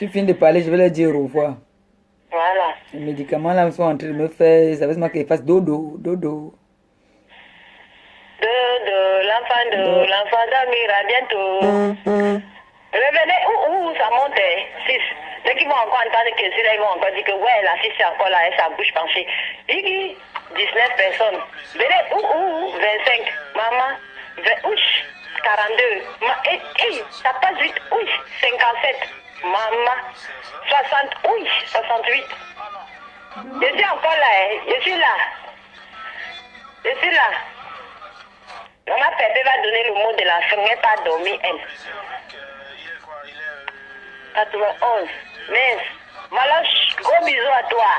Tu finis de parler, je vais leur dire au revoir. Voilà. Les médicaments là sont en train de me faire, ça veut dire qu'ils fassent dodo, dodo. L'enfant dormira bientôt. Revenez, ça monte. 6. Dès qu'ils vont encore entendre que c'est là, ils vont encore dire que ouais, la fille c'est encore là, elle sa bouche penchée. 19 personnes. Venez, 25. Maman, 42. Ça passe vite, 57. Maman, 60, 68. Je suis encore là, je suis là. Je suis là. Maman Pépé va donner le mot de la fin, elle pas dormi, elle. 91. Mais, Valoche, gros bisous à toi.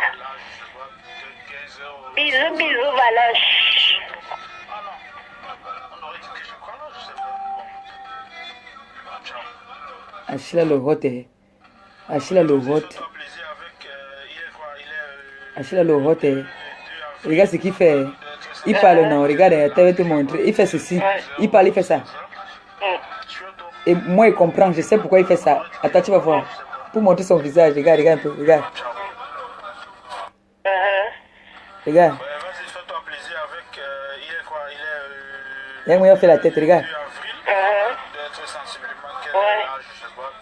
Bisous, Valoche. Achille le vote. Achille le vote. Achille le vote. Regarde ce qu'il fait. Il parle non, regarde, je vais te montrer. Il fait ceci. Il parle, il fait ça. Et moi, il comprend, je sais pourquoi il fait ça. Attends, tu vas voir. Pour montrer son visage, regarde un peu, regarde. Regarde. Regarde, il fait la tête, regarde.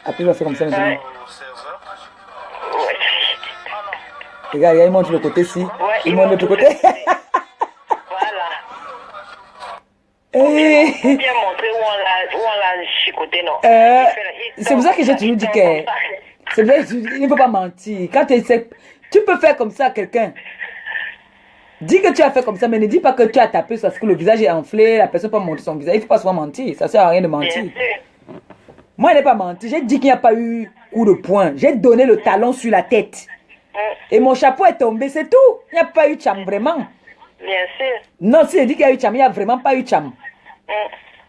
Après, il va faire comme ça maintenant. Regarde, il montre le côté-ci. Il montre l'autre côté. Bien montrer où on l'a chicoté, non. C'est pour ça que j'ai toujours dit que c'est vrai, il ne faut pas mentir. Quand tu sais, tu peux faire comme ça à quelqu'un. Dis que tu as fait comme ça, mais ne dis pas que tu as tapé parce que le visage est enflé, la personne peut montrer son visage. Il ne faut pas souvent mentir, ça ne sert à rien de mentir. Moi, je n'ai pas menti, j'ai dit qu'il n'y a pas eu coup de poing. J'ai donné le talon sur la tête. Et mon chapeau est tombé, c'est tout. Il n'y a pas eu de cham, vraiment. Bien sûr. Non, si je dis qu'il y a eu cham, il n'y a vraiment pas eu cham.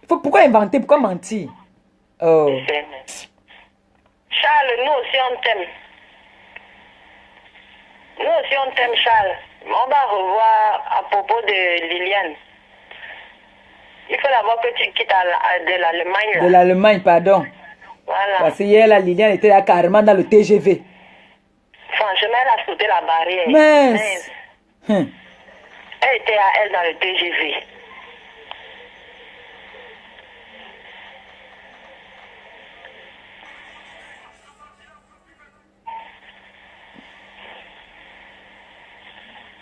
Pourquoi inventer, pourquoi mentir? Oh. Charles, nous aussi on t'aime. Nous aussi on t'aime, Charles. On va revoir à propos de Liliane. Il faut d'abord que tu quittes de l'Allemagne. De l'Allemagne, pardon. Voilà. Parce que hier, la Liliane était là carrément dans le TGV. Franchement, elle a sauté la barrière. Mince. Elle était à elle dans le TGV.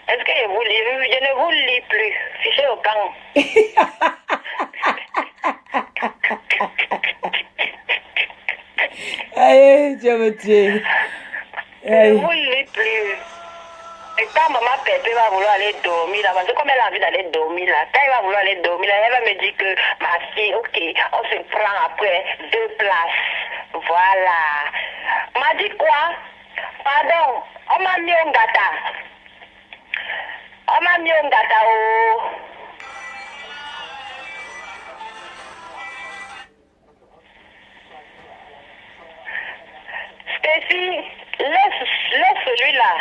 Est-ce que je ne vous lis plus? Fichez au camp. Aïe, tu vas me tuer. Je ne vous lis plus. Et quand maman Pépé va vouloir aller dormir là, parce que comme elle a envie d'aller dormir là, quand elle va vouloir aller dormir là, elle va me dire que ma fille, ok, on se prend après 2 places. Voilà. On m'a dit quoi? Pardon, on m'a mis un gâteau. On m'a mis un gâteau. Stacy, laisse celui-là.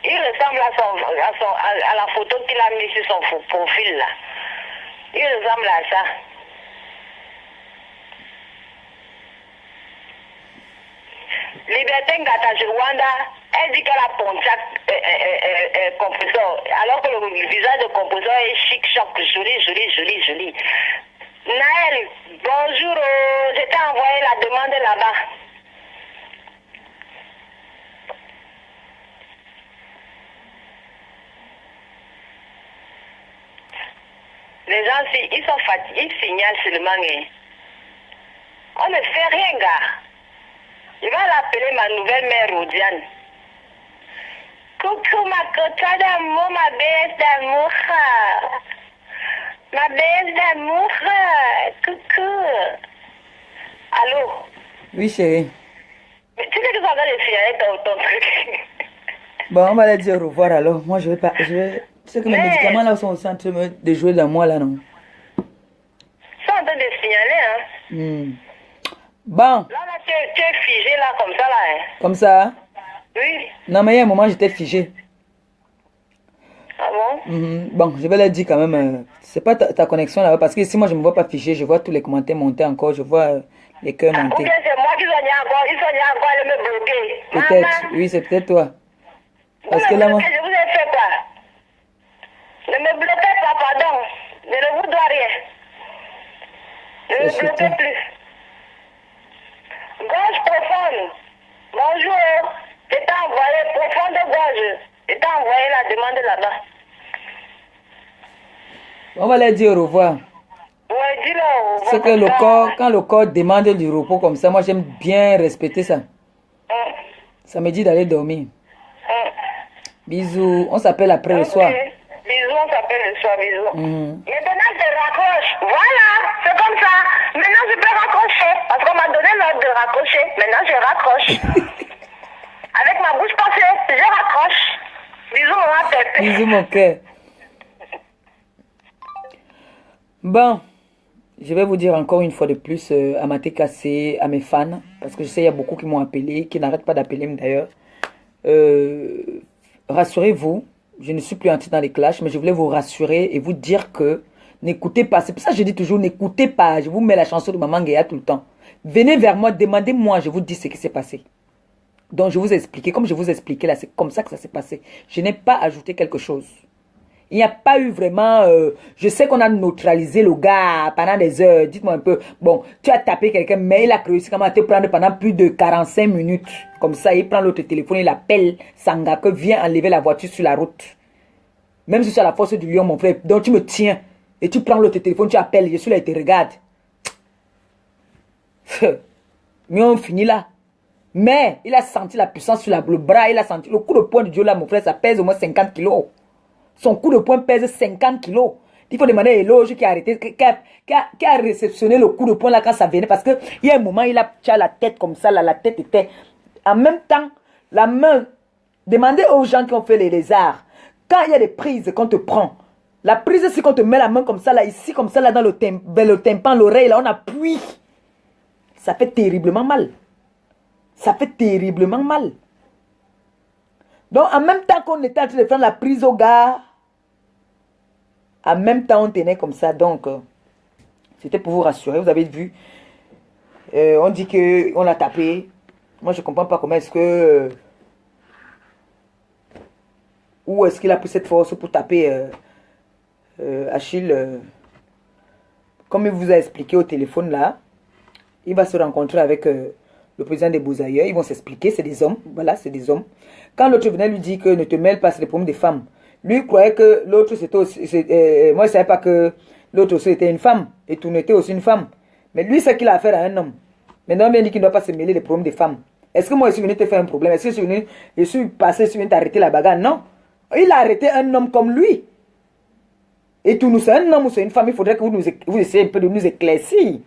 Il ressemble à la photo qu'il a mise sur son profil là. Il ressemble à ça. Liberté Ngata sur Rwanda, elle dit qu'elle a Pontiac compresseur, alors que le visage de compresseur est chic, choc, joli. Naël, bonjour, je t'ai envoyé la demande là-bas. Les gens, ils sont fatigués, ils signalent seulement. On ne fait rien, gars. Je vais l'appeler ma nouvelle mère Rodiane. Coucou ma cota d'amour, ma bête d'amour. Ma bête d'amour. Coucou. Allô? Oui, chérie. Mais tu sais que ça va les signaler ton truc. Bon, on va leur dire au revoir alors. Moi, je vais pas. Tu sais que mes médicaments là sont au centre de jouer dans moi là, non? Ils sont en train de signaler, hein? Bon. Là, tu es figé là, comme ça, là, hein? Comme ça? Oui. Non, mais il y a un moment, j'étais figé. Ah bon? Bon, je vais leur dire quand même, c'est pas ta connexion là-bas, parce que si moi je me vois pas figé, je vois tous les commentaires monter encore, je vois Les cœurs Ou montés. bien c'est moi qui soignais encore, ils soignaient encore, elle me bloquer. Peut-être, oui, c'est peut-être toi. Parce que là, moi... Je vous ai fait quoi? Ne me bloquez pas, pardon. Je ne vous dois rien. Ne me bloquez plus. Gorge profonde. Bonjour. Je t'ai envoyé profonde gorge. Je t'ai envoyé la demande là-bas. On va leur dire au revoir. Ouais, dis-le au revoir. C'est que le corps, quand le corps demande du repos comme ça, moi j'aime bien respecter ça. Ça me dit d'aller dormir. Bisous. On s'appelle après le soir. Bisous, on s'appelle le soir, bisous. Maintenant, je raccroche. Voilà, c'est comme ça. Maintenant, je peux raccrocher. Parce qu'on m'a donné l'ordre de raccrocher. Maintenant, je raccroche. Avec ma bouche pensée, je raccroche. Bisous, maman Pépé. Bisous, mon cœur. Bon, je vais vous dire encore une fois de plus à ma TKC, à mes fans, parce que je sais il y a beaucoup qui m'ont appelé, qui n'arrêtent pas d'appeler d'ailleurs. Rassurez-vous, je ne suis plus entré dans les clashs, mais je voulais vous rassurer et vous dire que n'écoutez pas. C'est pour ça que je dis toujours, n'écoutez pas. Je vous mets la chanson de Maman Guéa tout le temps. Venez vers moi, demandez-moi, je vous dis ce qui s'est passé. Donc je vous ai expliqué, comme je vous ai expliqué là, c'est comme ça que ça s'est passé. Je n'ai pas ajouté quelque chose. Il n'y a pas eu vraiment... je sais qu'on a neutralisé le gars pendant des heures. Dites-moi un peu. Bon, tu as tapé quelqu'un, mais il a réussi à te prendre pendant plus de 45 minutes. Comme ça, il prend l'autre téléphone, il appelle Sanga que vient enlever la voiture sur la route. Même si tu as la force du lion, mon frère. Donc tu me tiens et tu prends l'autre téléphone, tu appelles. Je suis là et te regarde. Mais on finit là. Mais il a senti la puissance sur le bras. Il a senti le coup de poing du Dieu là, mon frère. Ça pèse au moins 50 kilos. Son coup de poing pèse 50 kilos. Il faut demander à Eloge qui a arrêté, qui a réceptionné le coup de poing là quand ça venait. Parce qu'il y a un moment, il a la tête comme ça, là, la tête était... En même temps, la main... Demandez aux gens qui ont fait les arts. Quand il y a des prises qu'on te prend, la prise, c'est qu'on te met la main comme ça, là, ici, comme ça, là, dans vers le tympan, l'oreille, là, on appuie. Ça fait terriblement mal. Ça fait terriblement mal. Donc, en même temps qu'on était en train de faire la prise au gars, en même temps, on tenait comme ça. Donc, c'était pour vous rassurer. Vous avez vu, on dit qu'on l'a tapé. Moi, je ne comprends pas comment est-ce que... où est-ce qu'il a pris cette force pour taper Achille. Comme il vous a expliqué au téléphone, là, il va se rencontrer avec le président des Beaux-Ailleurs. Ils vont s'expliquer. C'est des hommes. Voilà, c'est des hommes. Quand l'autre venait lui dire que ne te mêle pas, c'est le problème des femmes. Lui croyait que l'autre c'était aussi... moi, je ne savais pas que l'autre aussi était une femme. Et tout n'était aussi une femme. Mais lui, c'est qu'il a affaire à un homme. Maintenant, on vient dire qu'il ne doit pas se mêler des problèmes des femmes. Est-ce que moi, je suis venu te faire un problème? Est-ce que je suis passé, je suis venu t'arrêter la bagarre? Non. Il a arrêté un homme comme lui. Et tout nous, c'est un homme ou c'est une femme. Il faudrait que vous essayez un peu de nous éclaircir.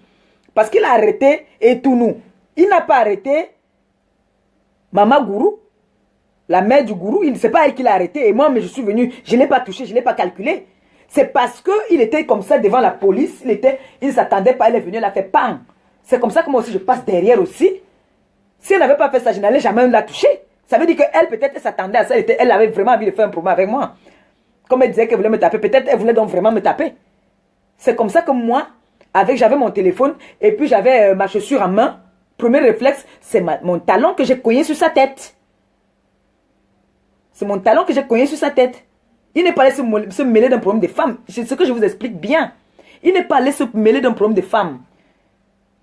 Parce qu'il a arrêté et tout nous. Il n'a pas arrêté Maman Gourou. La mère du gourou, c'est pas elle qui l'a arrêté. Et moi, mais je suis venu, je ne l'ai pas touché, je ne l'ai pas calculé. C'est parce qu'il était comme ça devant la police. Il ne s'attendait pas, elle est venue, elle a fait pang. C'est comme ça que moi aussi, je passe derrière aussi. Si elle n'avait pas fait ça, je n'allais jamais la toucher. Ça veut dire qu'elle, peut-être, elle s'attendait à ça. Elle avait vraiment envie de faire un problème avec moi. Comme elle disait qu'elle voulait me taper, peut-être elle voulait donc vraiment me taper. C'est comme ça que moi, j'avais mon téléphone et puis j'avais ma chaussure en main. Premier réflexe, c'est mon talon que j'ai cogné sur sa tête. C'est mon talon que j'ai cogné sur sa tête. Il n'est pas allé se mêler d'un problème de femmes. C'est ce que je vous explique bien. Il n'est pas allé se mêler d'un problème de femmes.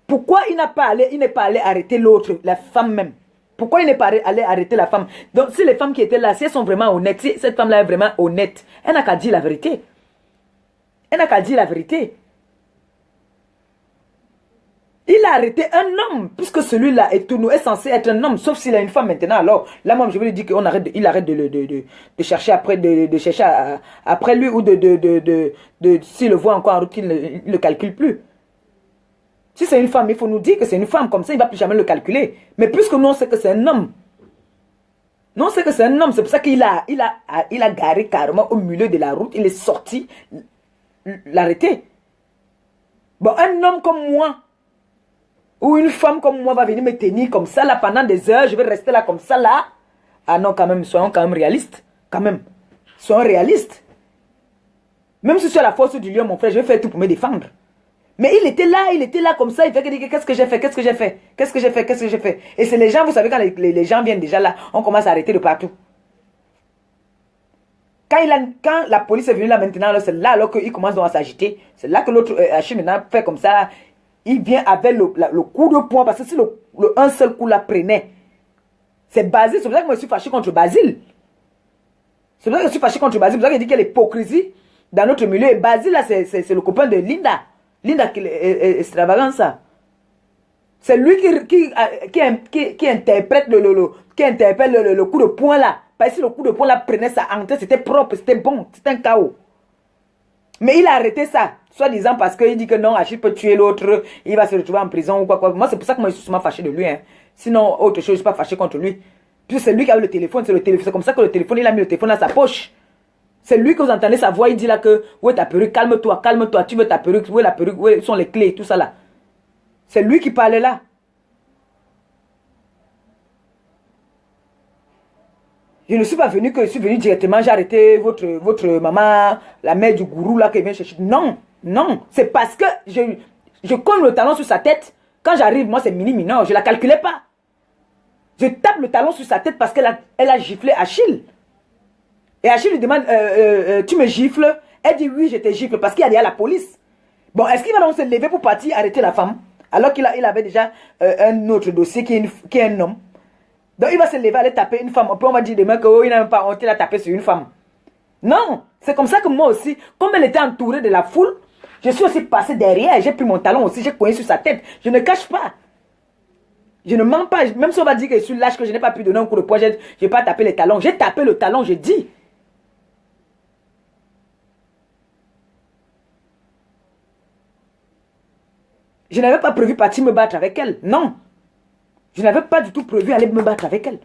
Pourquoi il n'est pas allé arrêter l'autre, la femme même? Pourquoi il n'est pas allé arrêter la femme? Donc, si les femmes qui étaient là, si elles sont vraiment honnêtes, si cette femme-là est vraiment honnête, elle n'a qu'à dire la vérité. Elle n'a qu'à dire la vérité. Il a arrêté un homme, puisque celui-là est censé être un homme, sauf s'il a une femme maintenant. Alors, là, moi, je vais lui dire qu'il arrête de chercher après, de chercher après lui, ou s'il le voit encore en route, qu'il ne le calcule plus. Si c'est une femme, il faut nous dire que c'est une femme, comme ça, il ne va plus jamais le calculer. Mais puisque nous, on sait que c'est un homme. Non, c'est que c'est un homme, c'est pour ça qu'il a garé carrément au milieu de la route, il est sorti, l'arrêter. Bon, un homme comme moi, ou une femme comme moi va venir me tenir comme ça là pendant des heures, je vais rester là comme ça là. Ah non, quand même, soyons quand même réalistes. Quand même. Soyons réalistes. Même si tu as la force du lion, mon frère, je vais faire tout pour me défendre. Mais il était là comme ça, il fait que dire qu'est-ce que j'ai fait, qu'est-ce que j'ai fait, qu'est-ce que j'ai fait, qu'est-ce que j'ai fait. Et c'est les gens, vous savez, quand les gens viennent déjà là, on commence à arrêter de partout. Quand la police est venue là maintenant, c'est là alors qu'il commence donc à s'agiter. C'est là que l'autre Achille maintenant fait comme ça. Il vient avec le coup de poing, parce que si un seul coup la prenait, c'est Basile. C'est pour ça que je me suis fâché contre Basile. C'est pour ça que je suis fâché contre Basile. C'est pour ça que je dis qu'il y a l'hypocrisie dans notre milieu. Et Basile, là, c'est le copain de Linda. Linda qui est extravagant, ça. C'est lui qui interprète le coup de poing là. Parce que si le coup de poing là prenait sa hanté, c'était propre, c'était bon, c'était un chaos. Mais il a arrêté ça, soi-disant parce qu'il dit que non, Achille peut tuer l'autre, il va se retrouver en prison ou quoi. Moi, c'est pour ça que moi, je suis souvent fâché de lui. Hein. Sinon, autre chose, je ne suis pas fâché contre lui. Puis c'est lui qui a eu le téléphone, c'est comme ça que le téléphone, il a mis le téléphone dans sa poche. C'est lui que vous entendez sa voix, il dit là que, où est ta perruque, calme-toi, calme-toi, tu veux ta perruque, où est la perruque, où sont les clés, tout ça là. C'est lui qui parlait là. Je ne suis pas venu que je suis venu directement, j'ai arrêté votre maman, la mère du gourou là qui vient chercher. Non, non, c'est parce que je cogne le talon sur sa tête. Quand j'arrive, moi c'est mineur, je ne la calculais pas. Je tape le talon sur sa tête parce qu'elle a giflé Achille. Et Achille lui demande, tu me gifles? Elle dit oui, je te gifle parce qu'il y a derrière la police. Bon, est-ce qu'il va donc se lever pour partir arrêter la femme? Alors qu'il avait déjà un autre dossier qui est un homme. Donc il va se lever, aller taper une femme. Après on va dire demain qu'il n'a même pas honte, il a tapé sur une femme. Non, c'est comme ça que moi aussi, comme elle était entourée de la foule, je suis aussi passé derrière, j'ai pris mon talon aussi, j'ai cogné sur sa tête. Je ne cache pas. Je ne mens pas, même si on va dire que je suis lâche, que je n'ai pas pu donner un coup de poing, je n'ai pas tapé les talons. J'ai tapé le talon, je dis. Je n'avais pas prévu partir me battre avec elle, non. Je n'avais pas du tout prévu aller me battre avec elle.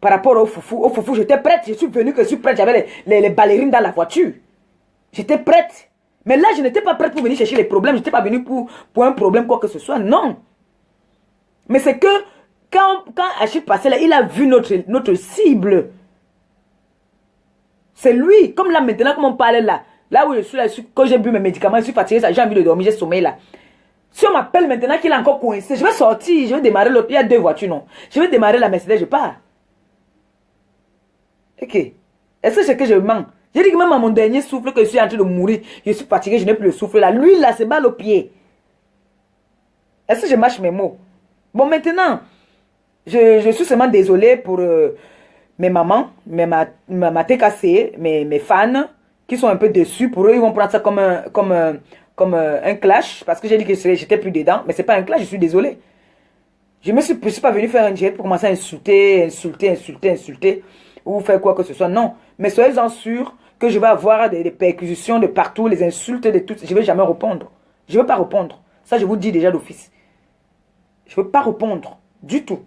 Par rapport au foufou, j'étais prête. Je suis venue que je suis prête. J'avais les ballerines dans la voiture. J'étais prête. Mais là, je n'étais pas prête pour venir chercher les problèmes. Je n'étais pas venue pour un problème, quoi que ce soit. Non. Mais c'est que quand Achille passait là, il a vu notre cible. C'est lui. Comme là, maintenant, comme on parlait là. Là où je suis là, quand j'ai bu mes médicaments, je suis fatiguée, j'ai envie de dormir, j'ai sommeil là. Si on m'appelle maintenant qu'il est encore coincé, je vais sortir, je vais démarrer l'autre. Il y a 2 voitures, non. Je vais démarrer la Mercedes, je pars. Ok. Est-ce que c'est que je mens? J'ai dit que même à mon dernier souffle, que je suis en train de mourir, je suis fatigué, je n'ai plus le souffle là. Lui, là, c'est mal au pied. Est-ce que je mâche mes mots? Bon, maintenant, je suis seulement désolé pour mes mamans, ma TKC, mes fans, qui sont un peu déçus. Pour eux, ils vont prendre ça comme un clash, parce que j'ai dit que j'étais plus dedans, mais c'est pas un clash, je suis désolé. Je ne suis pas venu faire un direct pour commencer à insulter, ou faire quoi que ce soit, non. Mais soyez-en sûrs que je vais avoir des perquisitions de partout, les insultes de tout. Je ne vais jamais répondre. Je ne vais pas répondre. Ça, je vous dis déjà d'office. Je ne veux pas répondre du tout.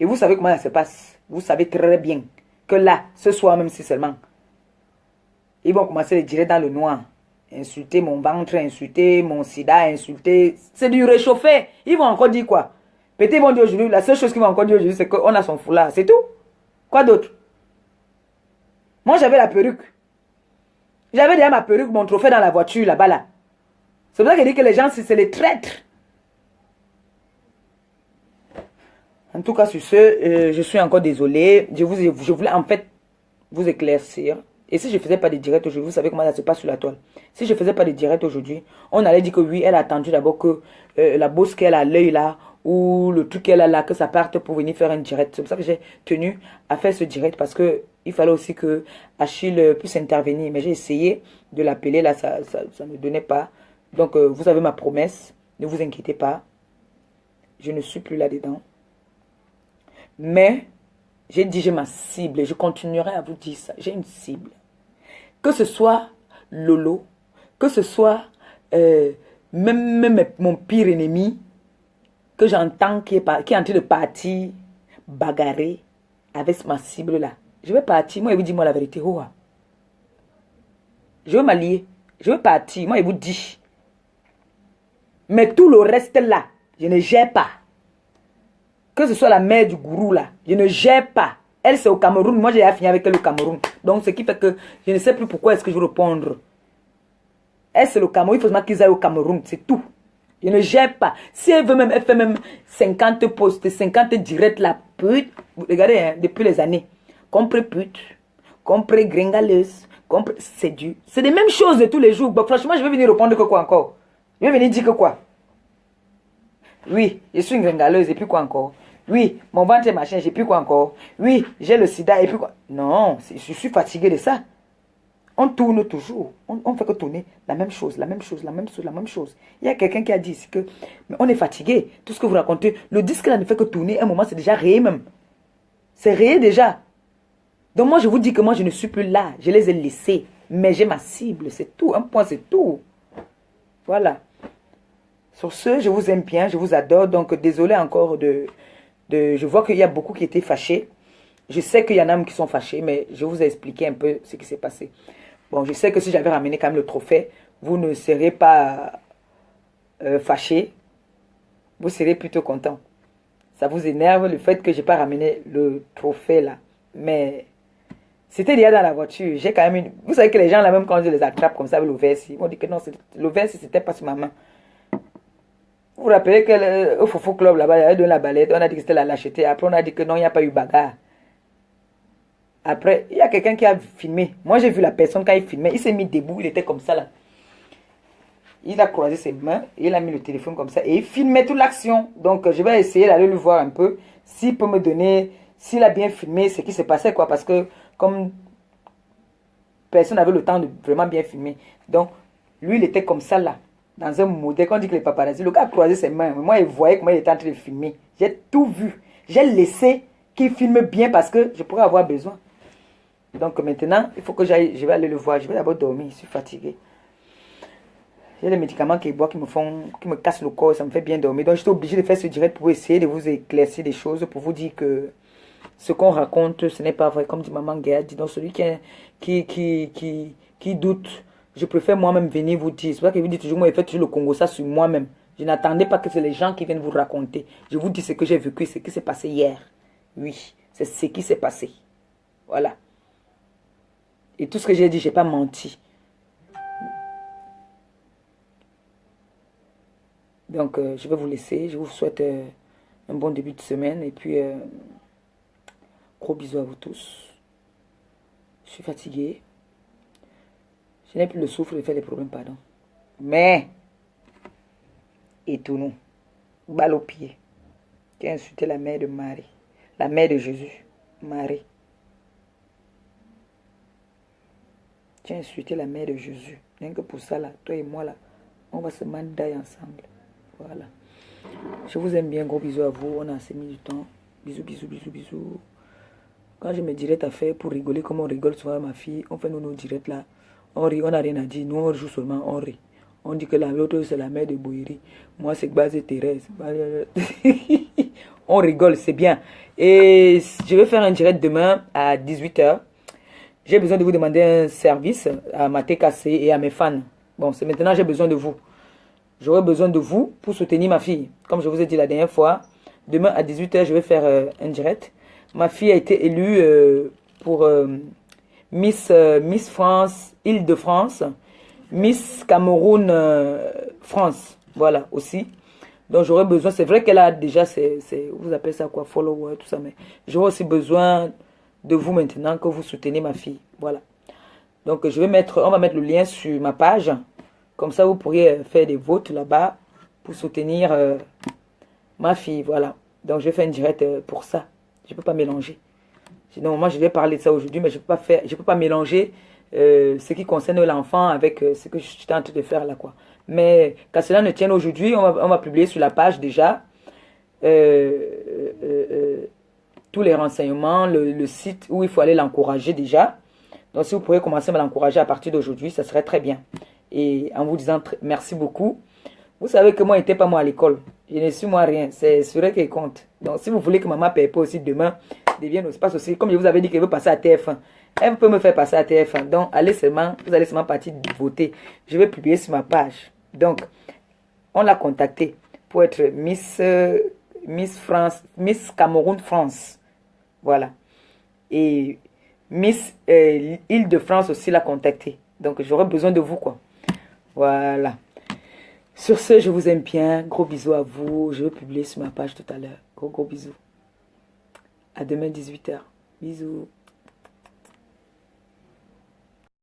Et vous savez comment ça se passe. Vous savez très bien que là, ce soir même si seulement, ils vont commencer les directs dans le noir. Insulter mon ventre, insulter mon sida, insulter. C'est du réchauffé. Ils vont encore dire quoi? Peut-être ils vont dire aujourd'hui, la seule chose qu'ils vont encore dire aujourd'hui, c'est qu'on a son foulard. C'est tout. Quoi d'autre? Moi, j'avais la perruque. J'avais déjà ma perruque, mon trophée dans la voiture, là-bas, là. C'est pour ça que je dis que les gens, c'est les traîtres. En tout cas, sur ce, je suis encore désolé. Je voulais en fait vous éclaircir. Et si je ne faisais pas de direct aujourd'hui, vous savez comment ça se passe sur la toile. Si je ne faisais pas de direct aujourd'hui, on allait dire que oui, elle a attendu d'abord que la bosse qu'elle a à l'œil là, ou le truc qu'elle a là, que ça parte pour venir faire un direct. C'est pour ça que j'ai tenu à faire ce direct, parce que il fallait aussi que Achille puisse intervenir. Mais j'ai essayé de l'appeler, là, ça ne donnait pas. Donc, vous avez ma promesse, ne vous inquiétez pas. Je ne suis plus là-dedans. Mais, j'ai dit, j'ai ma cible, et je continuerai à vous dire ça. J'ai une cible. Que ce soit Lolo, que ce soit même mon pire ennemi, que j'entends qui est en train de partir, bagarrer avec ma cible là. Je vais partir, moi, il vous dit moi la vérité. Oh, je vais m'allier, je vais partir, moi, il vous dit. Mais tout le reste là, je ne gère pas. Que ce soit la mère du gourou là, je ne gère pas. Elle, c'est au Cameroun. Moi, j'ai fini avec elle au Cameroun. Donc, ce qui fait que je ne sais plus pourquoi est-ce que je veux répondre. Elle, c'est le Cameroun. Il faut seulement qu'ils aillent au Cameroun. C'est tout. Je ne gère pas. Si elle veut même, elle fait même 50 posts, 50 directs, la pute. Regardez, hein, depuis les années. Compris pute, compris gringaleuse, compris. C'est les mêmes choses de tous les jours. Bon, franchement, je vais venir répondre que quoi encore? Je vais venir dire que quoi? Oui, je suis une gringaleuse et puis quoi encore? Oui, mon ventre est machin, j'ai plus quoi encore? Oui, j'ai le sida et puis quoi? Non, je suis fatigué de ça. On tourne toujours. On fait que tourner la même chose, la même chose, la même chose, la même chose. Il y a quelqu'un qui a dit ici que mais on est fatigué. Tout ce que vous racontez, le disque là ne fait que tourner. Un moment, c'est déjà rayé même. C'est rayé déjà. Donc moi, je vous dis que moi, je ne suis plus là. Je les ai laissés. Mais j'ai ma cible, c'est tout. Un point, c'est tout. Voilà. Sur ce, je vous aime bien, je vous adore. Donc, désolé encore je vois qu'il y a beaucoup qui étaient fâchés. Je sais qu'il y en a même qui sont fâchés, mais je vous ai expliqué un peu ce qui s'est passé. Bon, je sais que si j'avais ramené quand même le trophée, vous ne serez pas fâchés. Vous serez plutôt content. Ça vous énerve le fait que je n'ai pas ramené le trophée là. Mais c'était déjà dans la voiture. J'ai quand même une... Vous savez que les gens là, même quand je les attrape comme ça avec le versi, ils vont dire que non, le versi, c'était pas sur ma main. Vous vous rappelez qu'au Fofo Club là-bas, il y avait de la balette, on a dit que c'était la lâcheté. Après, on a dit que non, il n'y a pas eu bagarre. Après, il y a quelqu'un qui a filmé. Moi, j'ai vu la personne quand il filmait. Il s'est mis debout, il était comme ça là. Il a croisé ses mains, et il a mis le téléphone comme ça et il filmait toute l'action. Donc, je vais essayer d'aller le voir un peu. S'il peut me donner, s'il a bien filmé ce qui s'est passé, quoi. Parce que, comme personne n'avait le temps de vraiment bien filmer. Donc, lui, il était comme ça là. Dans un modèle, quand on dit que les paparazzi, le gars a croisé ses mains. Mais moi, il voyait comment il était en train de filmer. J'ai tout vu. J'ai laissé qu'il filme bien parce que je pourrais avoir besoin. Donc maintenant, il faut que j'aille, je vais aller le voir. Je vais d'abord dormir, je suis fatigué. J'ai des médicaments qui boivent, qui me cassent le corps, ça me fait bien dormir. Donc j'étais obligé de faire ce direct pour essayer de vous éclaircir des choses, pour vous dire que ce qu'on raconte, ce n'est pas vrai. Comme dit Maman Guéa, dit donc celui qui doute, je préfère moi-même venir vous dire. C'est pour ça que vous dites toujours, moi, je fais toujours le Congo ça sur moi-même. Je n'attendais pas que c'est les gens qui viennent vous raconter. Je vous dis ce que j'ai vécu, ce qui s'est passé hier. Oui, c'est ce qui s'est passé. Voilà. Et tout ce que j'ai dit, je n'ai pas menti. Donc, je vais vous laisser. Je vous souhaite un bon début de semaine. Et puis, gros bisous à vous tous. Je suis fatigué. Je n'ai plus le souffle de faire des problèmes, pardon. Mais, et tout nous, balle au pied, qui a insulté la mère de Marie, la mère de Jésus, Marie. Tu as insulté la mère de Jésus. Rien que pour ça, là, toi et moi, là, on va se mandailler ensemble. Voilà. Je vous aime bien. Gros bisous à vous. On a assez mis du temps. Bisous, bisous, bisous, bisous. Quand je me dirais à faire pour rigoler comme on rigole souvent ma fille, on fait nos directs là. On rit, on n'a rien à dire. Nous, on joue seulement, on rit. On dit que l'autre, c'est la mère de Boiri. Moi, c'est Gbazé Thérèse. On rigole, c'est bien. Et je vais faire un direct demain à 18h. J'ai besoin de vous demander un service à ma TKC et à mes fans. Bon, c'est maintenant j'ai besoin de vous. J'aurai besoin de vous pour soutenir ma fille. Comme je vous ai dit la dernière fois, demain à 18h, je vais faire un direct. Ma fille a été élue pour Miss France, Île-de-France, Miss Cameroun, France. Voilà, aussi. Donc j'aurai besoin, c'est vrai qu'elle a déjà, vous appelez ça quoi, follower, tout ça, mais j'aurai aussi besoin de vous maintenant que vous soutenez ma fille. Voilà. Donc on va mettre le lien sur ma page. Comme ça, vous pourriez faire des votes là-bas pour soutenir ma fille. Voilà. Donc je vais faire une direct pour ça. Je ne peux pas mélanger. Sinon, moi, je vais parler de ça aujourd'hui, mais je ne peux pas mélanger ce qui concerne l'enfant avec ce que je suis en train de faire là, quoi. Mais quand cela ne tienne aujourd'hui, on va publier sur la page déjà tous les renseignements, le site où il faut aller l'encourager déjà. Donc, si vous pourriez commencer à l'encourager à partir d'aujourd'hui, ça serait très bien. Et en vous disant merci beaucoup. Vous savez que moi, je n'étais pas moi à l'école. Je ne suis moi rien. C'est vrai qu'il compte. Donc, si vous voulez que maman paye pas aussi demain, devienne aussi, passe aussi, comme je vous avais dit qu'elle veut passer à TF1. Elle peut me faire passer à TF1. Donc, vous allez seulement partir voter. Je vais publier sur ma page. Donc, on l'a contactée pour être Miss France, Miss Cameroun France. Voilà. Et Miss Île-de-France aussi l'a contacté. Donc j'aurais besoin de vous, quoi. Voilà. Sur ce, je vous aime bien. Gros bisous à vous. Je vais publier sur ma page tout à l'heure. Gros bisous. À demain 18h. Bisous.